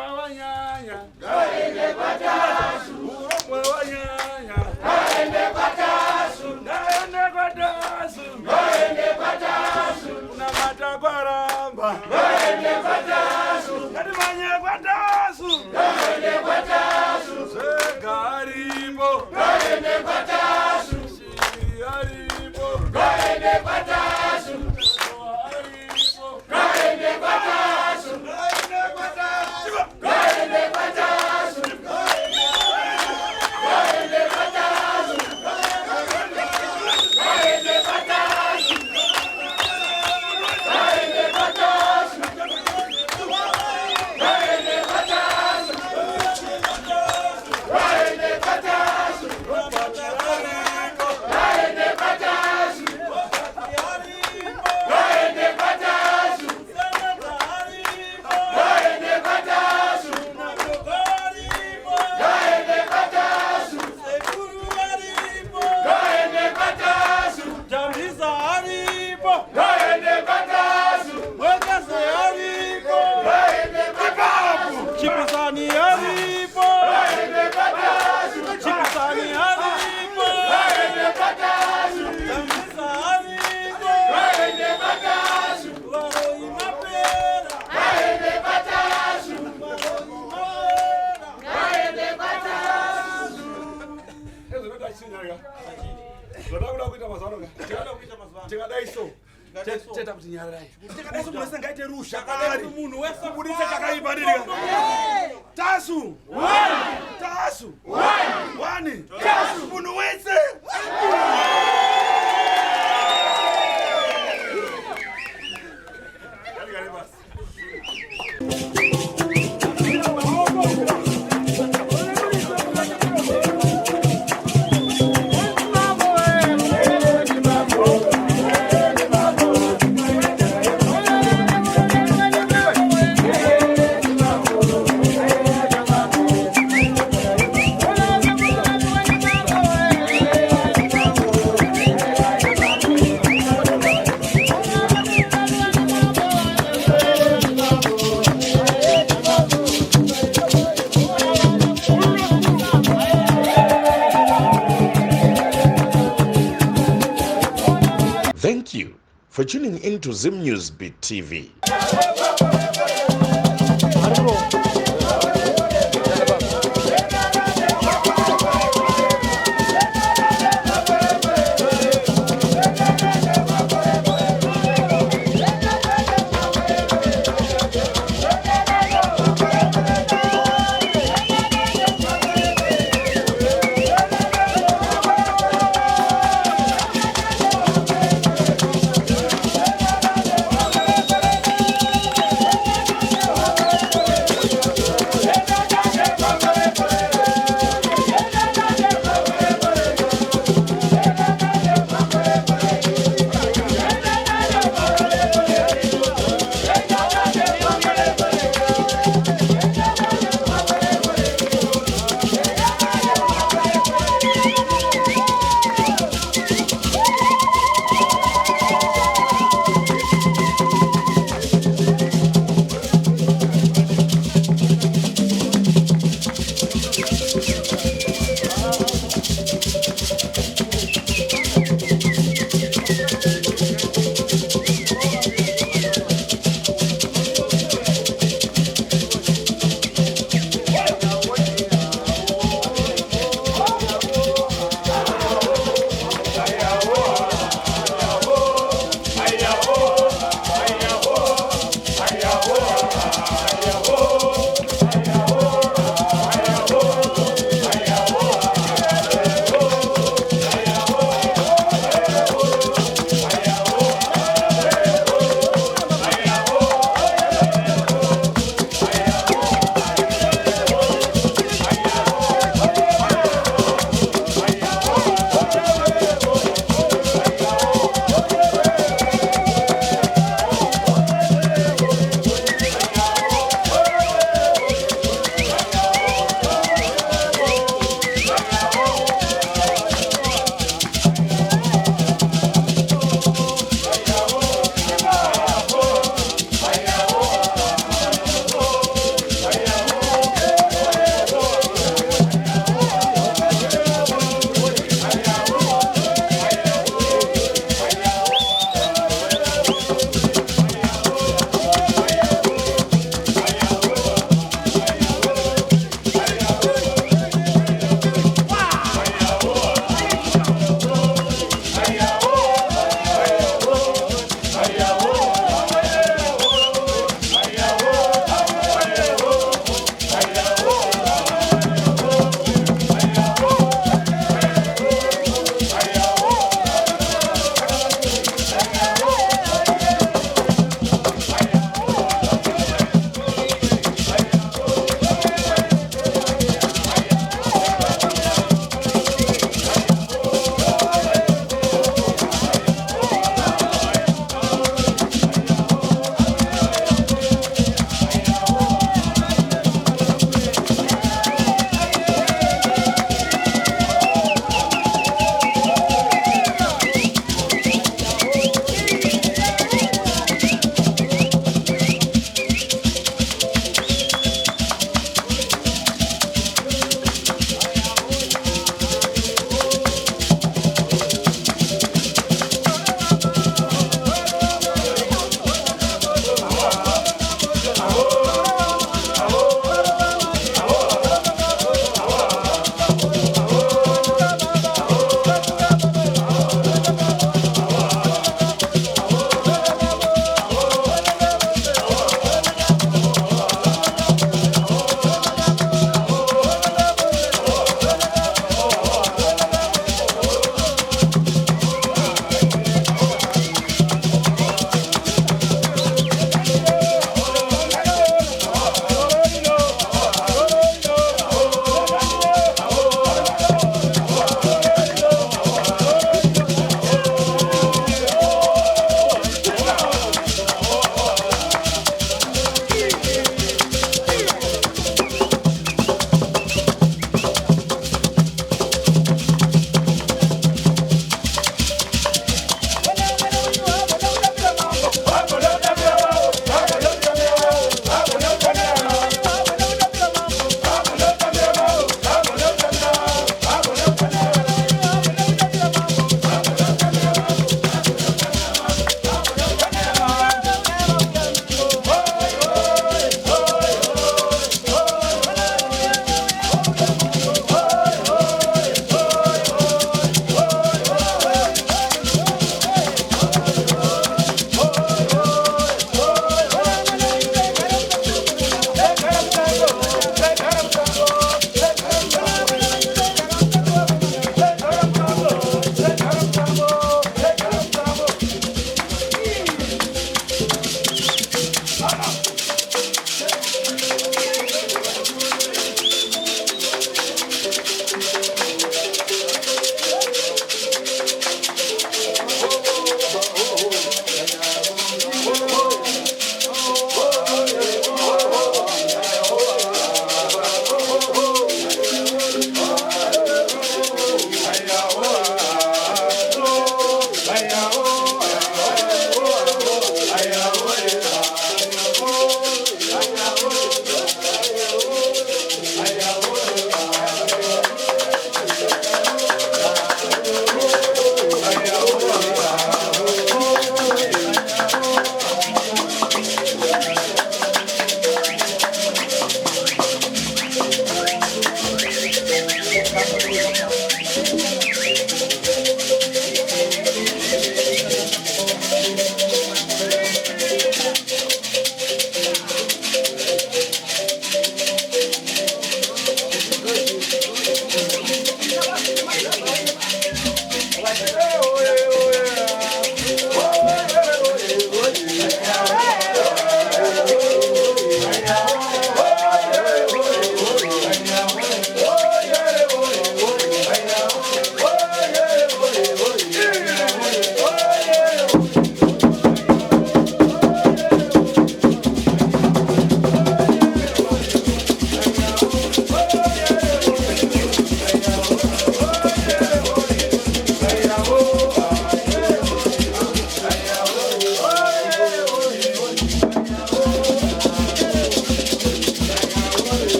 wanyanya. Gaende kwatasu. Uromwe wanyanya. Gaende kwatasu. Gaende kwatasu. Gaende kwatasu. Namata kwaramba. Gaende kwatasu. Gatimanye kwatasu. Gaende kwatasu. Segaribo. Gaende kwatasu. Shiriaribo. Gaende kwatasu. Gaende kwatasu. Gaende kwatasu. Gaende kwatasu. Gaende kwatasu. Gaende kwatasu. Gaende kwatasu. Gaende kwatasu. Gaende kwatasu. Gaende kwatasu. Gaende kwatasu. Gaende kwatasu. Gaende kwatasu. Jamisa haribo. Gaende kwatasu. Mwekese haribo. Gaende kwatasu. Chipisani haribo. Gaende kwatasu. Chipisani haribo. Gaende kwatasu. Jamisa haribo. Gaende kwatasu. Waroi mapera. Gaende kwatasu. Waroi mapera. Gaende kwatasu. Ezo ndo achinyaga. Zodabula kuita mazanoga. Tikadai so. Teta kuti nyarai. Tikadai so mulese ngaite rusha kalari. Munhu wese budisa chakaibadirika. Tasu. Tasu. Wani. Tasu. Munhu wese. Kali basi. Thank you for tuning in to Zim News Beat TV.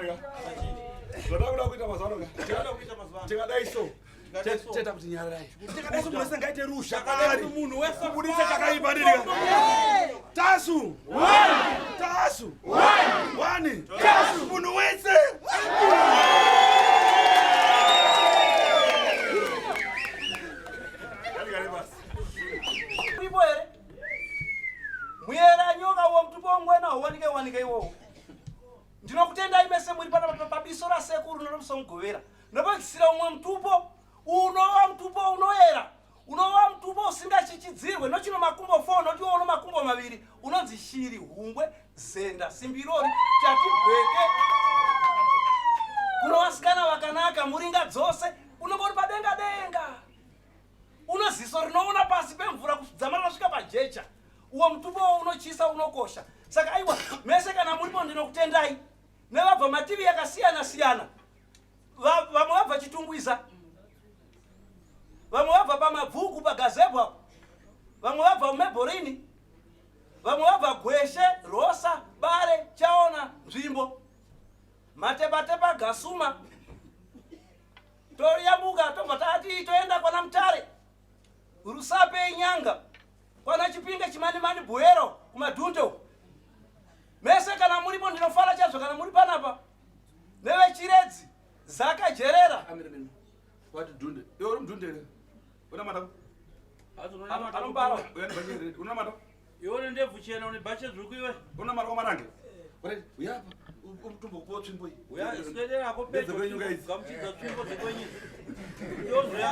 nyarga. Zoda kuita mazano. Tikadai so. Cheta kuti nyararai. Tikadai so munhu ngaite rusha kari. Munhu wese budisa chakaipa ndiri. Tasu. Tasu. Wani. Tasu. Munhu wese. Muyera nyoka wo mtupo ngwena wanike iwo. Ndinokutenda imese muri pa biso la sekuru no msongovera. Nopakisira umwe mtupo unoyera. Unowa mtupo usingachichidzirwe nochino makumbo 4 notiwo uno makumbo maviri unonzi shiri hungwe zenda simbirori chatibweke. Kuno wasikana wakanaka muringa dzose unombori padenga. Unoziso rinoona pasi pemvura kudzamana kusvika pajecha. Uwo mtupo unochisa unokosha. Saka aiwa mese kana muripo ndinokutendai. Nevabva mativi yakasiyana. Vamwe vabva Chitungwiza. Vamwe vabva paMabvuku paGazebo. Vamwe vabva Meborini. Vamwe vabva Gweshe, Rosa, Bare, Chaona, Nzvimbo. Matepa Gasuma. Toriyamuka tobva tati toenda kwana Mutare. Rusape Nyanga. Kwana Chipinge Chimani Buero kumadhunde. Mese kana muripo ndinofara chazvo kana muri panapa. Neve Chiredzi Zakajerera. Amen. What dhunde? Yo mdhunde. Una mata. Anombara. Una mata. Yo ndebvu chena une bache zvikuiwe. Una mata kwamarange. Ore uyapa umtumbo kupotsvimbo iyi. Uya swedera ko pedo. Gamuchidza tsvimbo dzekwenyu. Ndozvo ya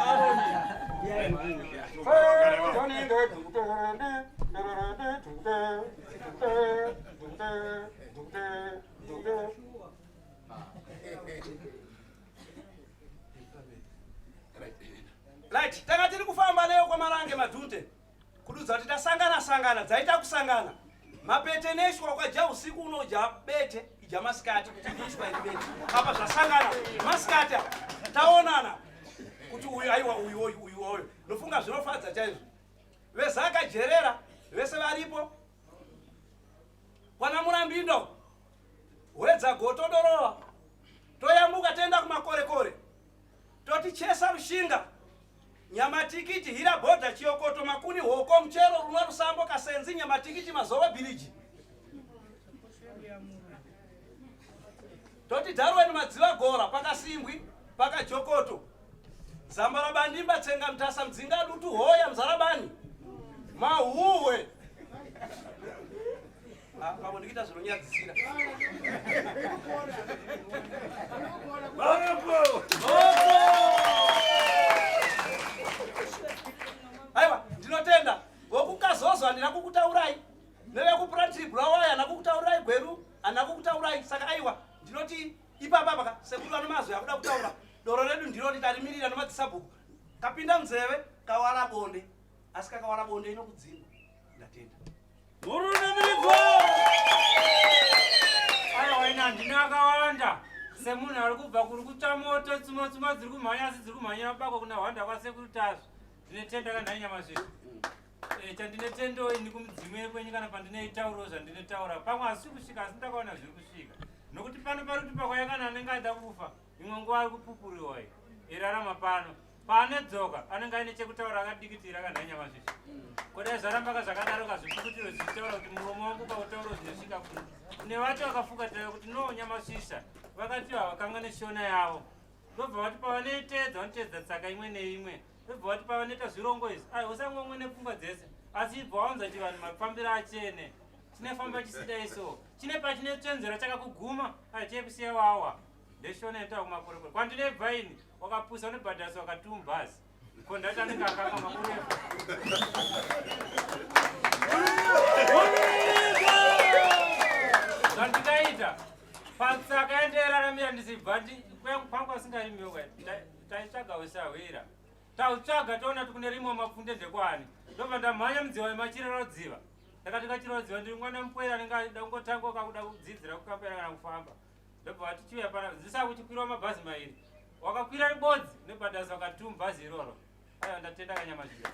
Right, takatiri kufamba nayo kwa Marange Madhunde. Kududza kuti tasangana dzaita kusangana. Mapete neshwa kwa ja usiku unoja bete ija maskati kuti kuchwa ibete. Apa zvasangana maskati taonana. Kuti uyu aiwa uyu. Nofunga zvinofadza chaizvo. Vezakajerera vese varipo. Kwana Murambindo. Wedza gotodorova. Toyambuka tenda kumakorekore. Toti chesa Rushinga. Nyamatikiti hira boda Chiokoto Makuni hoko mchero runwa Rusambo Kasenzi Nyamatikiti Mazowe Village. Toti Darwen Madziva Gora paka Simbwi paka Chokoto. Zambara Bandimba Tsenga Mtasa Mdzinga Dutu Hoya Mzarabani. Mahuwe. Kamo ndikita zvinonyadzisira. Aiwa, ndinotenda. Vokukazozwa ndinakukutaurai. Nevekupuratribhulawaya nakukutaurai gweru anakukutaurai. Saka aiwa, ndinoti ipapa paka sekuru vanomazvo yakuda kutaura. Doro redu ndinoti tarimirira nomadzisabhuku. Kapinda mzeve kawara bonde. Asi kakawara bonde inokudzinga. Ndatenda. Aya waina ndina akawanda. Semunhu ari kubva kuri kuta moto tsuma dziri kumhanya asi dziri kumhanya bako kuna Hwanda kwasekuru tazvo. Ndinetenda kana nyama zvese. Chandine tendo ini kumudzimwe kwenyu kana pandinoitauro zvandinotaura. Pamwe asi kusvika asi ndakaona zviri kusvika. Nokuti pano pari kuti pakwayakana anenge aida kufa. Imwe nguva ari kupupuriwa iyi. Irarama pano. Pane dzoka anenge aine chekutaura akadikitira kana nyama zvese. Kodai zvarambaka zvakadaro kazvipukutiro zvichitaura kuti muromo wangu pautauro zvinosvika kuno. Kune vacho vakafugatira kuti no nyama shisha vakati havakanga neshona yavo. Ndobva vati pavanoitedza vanoteedza tsaka imwe neimwe. Ndobva vati pavanoita zvirongo izvi usangomwe nepfungwa dzese. Asi ibva waunza kuti vanhu mafambiro achene. Chinefamba chisidai so. Chine pachinetsvenzera chakakuguma chekusiya wawa. Ndeshona inotaura kumakorekore. Kwandinebva ini wakapusa unobhadhasa wakatuma bhazi. Kondakta anenge akanga makurefu. Zvandikaita patsaka endeeraramira ndisibva pangu asingarimiwa taitsvaga usahwira tautsvaga taona kuti kune rimwe mapfunde ndekwani ndobva ndamhanya mudziva wemachirero dziva ndakati kachirero dziva ndiri mwana mupwera anenge aida kungotangoka kuda kudzidzira kukapera kana kufamba ndobva vati chiuya pana zisa kuchikwirawo mabhazi mairi wakakwira ribodzi nebhadhasa wakatuma bhazi iroro aya ndatenda kanyama zviya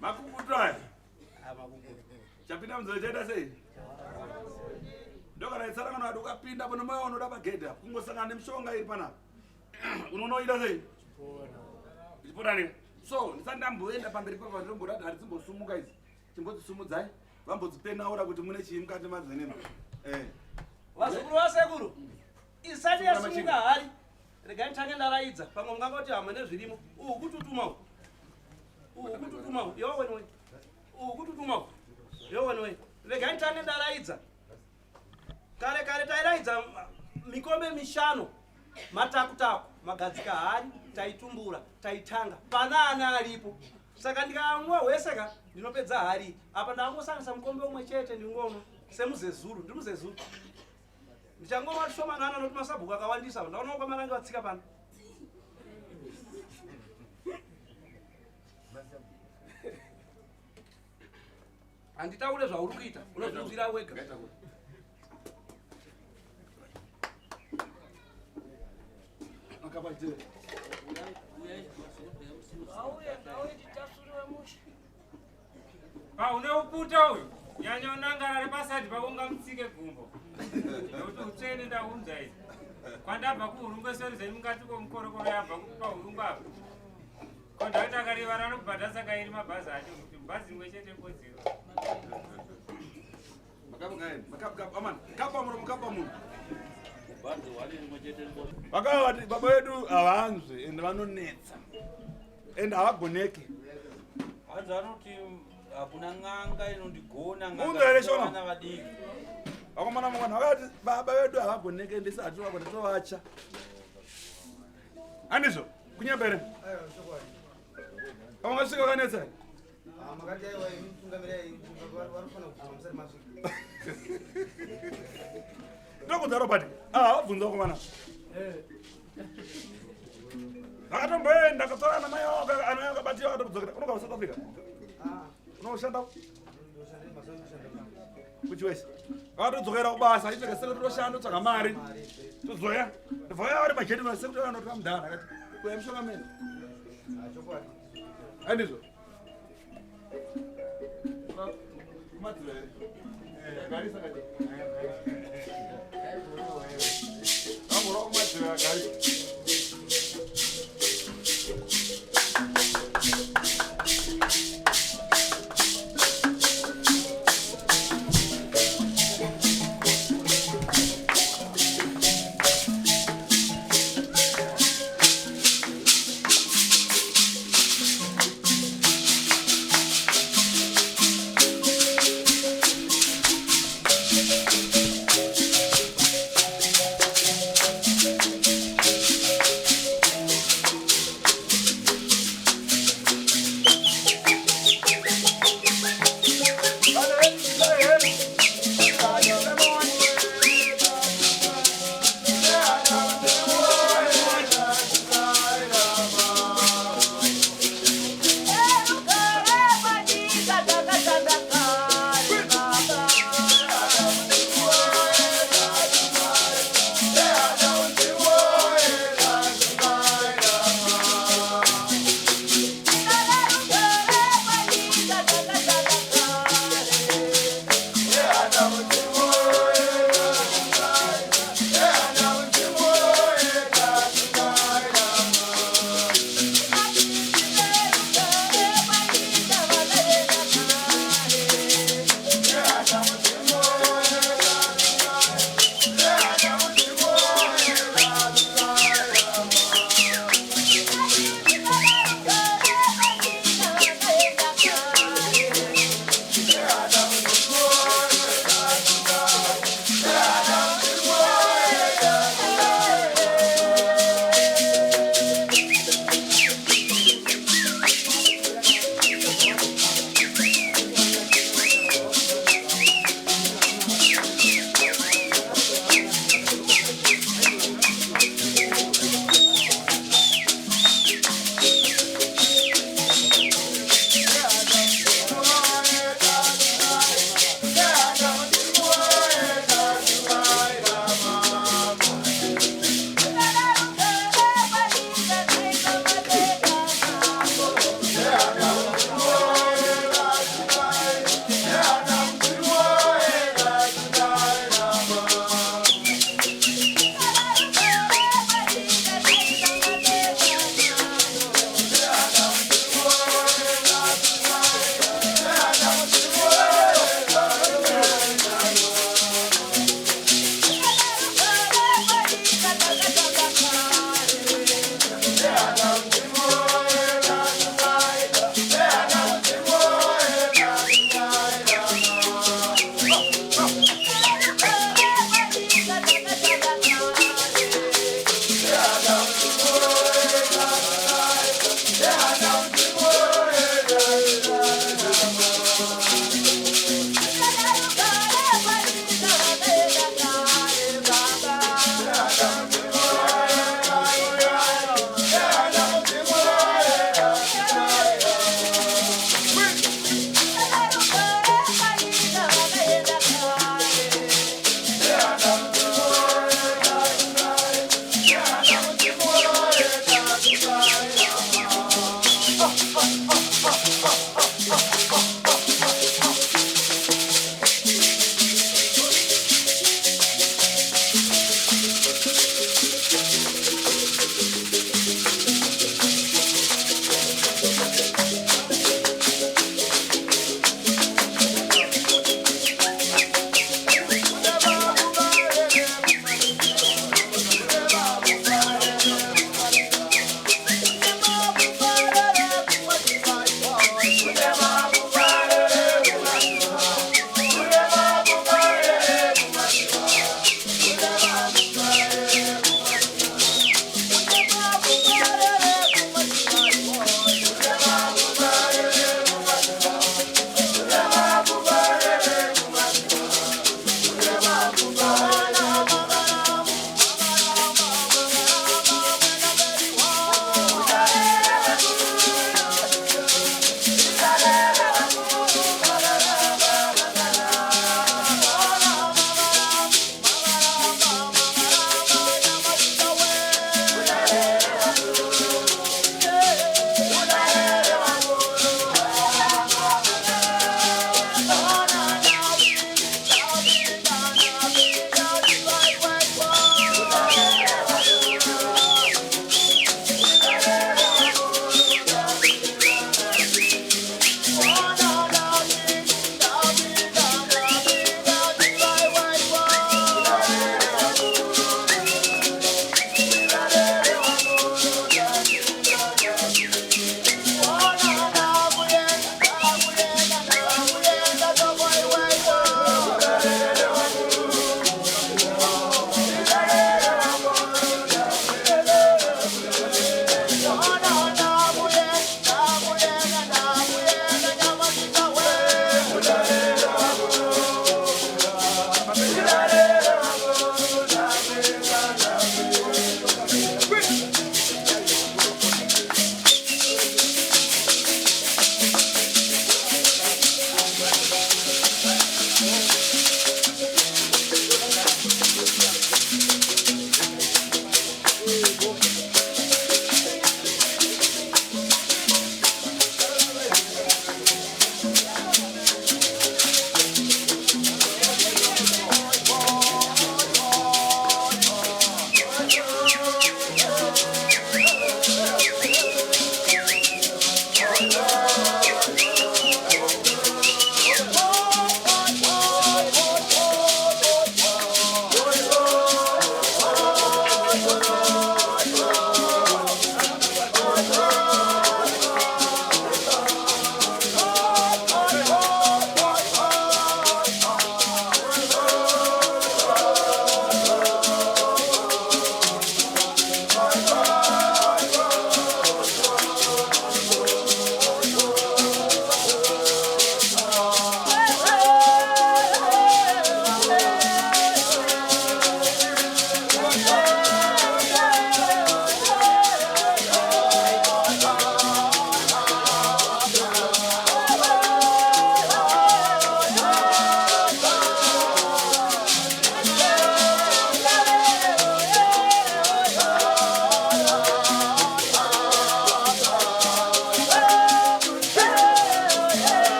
Makukutwani. chapinda mzee chaita sei ndokana itsara kana wadi ukapinda pano moyo unoda pagedhe apo kungosangana nemishonga iri panapa unonoita sei ichipotani so ndisati ndamboenda pamberi papa ndomboda dhari dzimbosumuka idzi chimbodzisumudzai vambodzipenaura kuti mune chii mukati madzeneno vazukuru vasekuru isati yasimuka hari regai nditange ndaraidza pamwe mungangoti hamwe nezvirimo uhu kututuma yowenwe uhu kututuma yowenwe regai nditange ndaraidza kare kare tairaidza mikombe mishanu matakutaku magadzika hari taitumbura taitanga pana ana alipo saka ndikamwa hweseka ndinopedza hari apa ndangosangisa mukombe umwe chete ndingono semuzezuru ndiri muzezuru ndichangova tishomanana noti masabhuku akawandisa ndaona kwamarange vatsika pano handitaure zvauri kuita unozvibvira wega une uputa uyu nyanya unangarare pasadi pako ungamutsike gumbo nekuti utsvene ndaunza idzi kwandabva kuhurungu esorizeni mukati komukorokoro yabva pahurungu apo ko ndakati akarivara nokubhadha saka iri mabhazi acho kuti bhazi imwe chete kodziro vakavati baba vedu havanzwe ende vanonetsa ende havagoneki hanzi vanoti hakuna n'anga inondigona ungaereshona vadiki vakomana mangwana vakati baba vedu havagoneki ende isati vakona tovacha handizvo kunyembere vamangasvika vakanetsa ndokudza robert vabvunza vakomana vakatomboenda katsvara na mai anokabatiwa akatokudzokera unogava south africa unoshanda kuchiwese vakatodzokera kubasa achitsvaka sekuti toshanda totsvaga mari tozoya ndobvaya vari majeti sekuti vanotora mudhara akati kuya mishonga mene handizvo kumadzivere garisa kati amura kumadzivere agari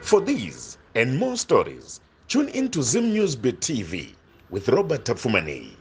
For these and more stories, tune into Zim News Beat TV with Robert Tafumani.